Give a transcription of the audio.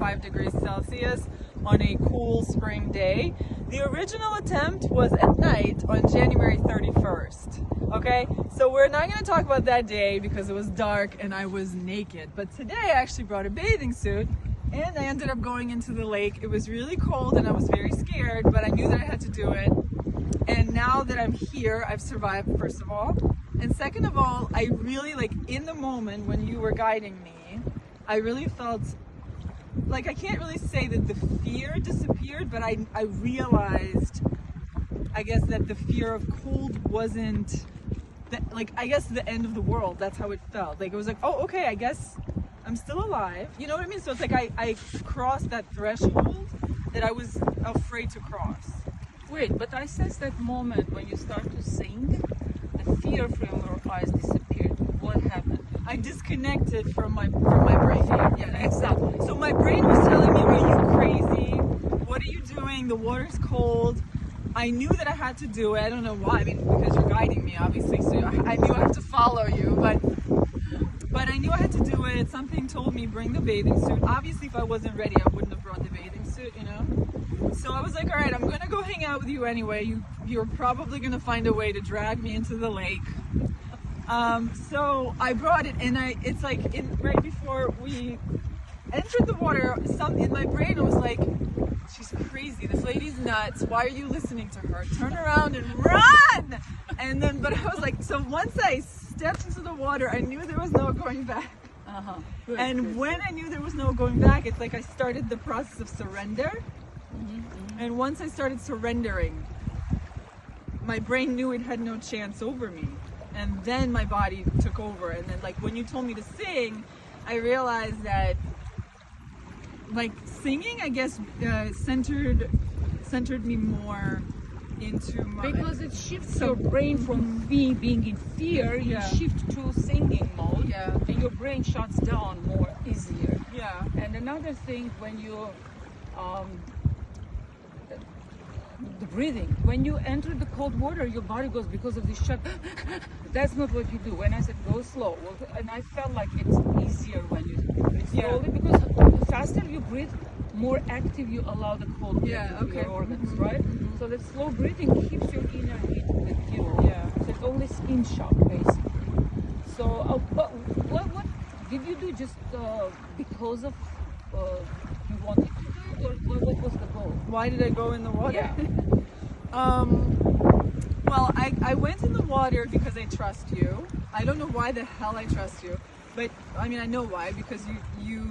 5 degrees Celsius on a cool spring day. The original attempt was at night on January 31st. Okay, so we're not going to talk about that day because it was dark and I was naked. But today I actually brought a bathing suit and I ended up going into the lake. It was really cold and I was very scared, but I knew that I had to do it. And now that I'm here, I've survived, first of all. And second of all, I really, like, in the moment when you were guiding me, I really felt like, I can't really say that the fear disappeared, but I realized, I guess, that the fear of cold wasn't, like, I guess the end of the world. That's how it felt. Like, it was like, oh, okay, I guess I'm still alive. You know what I mean? So it's like I crossed that threshold that I was afraid to cross. Wait, but I sense that moment when you start to sing, the fear from your eyes disappeared. What happened? I disconnected from my brain. Yeah, exactly. So my brain was telling me, are you crazy? What are you doing? The water's cold. I knew that I had to do it. I don't know why. I mean, because you're guiding me, obviously. So I knew I had to follow you, but I knew I had to do it. Something told me bring the bathing suit. Obviously, if I wasn't ready, I wouldn't have brought the bathing suit, you know? So I was like, all right, I'm gonna go hang out with you anyway. You're probably gonna find a way to drag me into the lake. So I brought it, and it's like right before we entered the water, in my brain it was like, she's crazy, this lady's nuts, why are you listening to her? Turn around and run! And then, but I was like, so once I stepped into the water, I knew there was no going back. Good, and good. when I knew there was no going back, it's like I started the process of surrender. And once I started surrendering, my brain knew it had no chance over me. And then my body took over. And then, like, when you told me to sing, I realized that, like, singing, I guess, centered me more into my... Because it shifts your brain from being in fear, you shift to singing mode, and your brain shuts down more easier. Yeah. And another thing, when you the breathing, when you enter the cold water, your body goes, because of the shut. That's not what you do. When I said go slow, and I felt like it's easier when you breathe slowly, because the faster you breathe, more active you allow the cold water to your organs, right? So that slow breathing keeps your inner heat with you. Yeah. So it's only skin shock basically. So what did you do, just because of you wanted to do it, or what was the goal? Why did I go in the water? Yeah. Well, I went in the water because I trust you. I don't know why the hell I trust you, but I mean, I know why, because you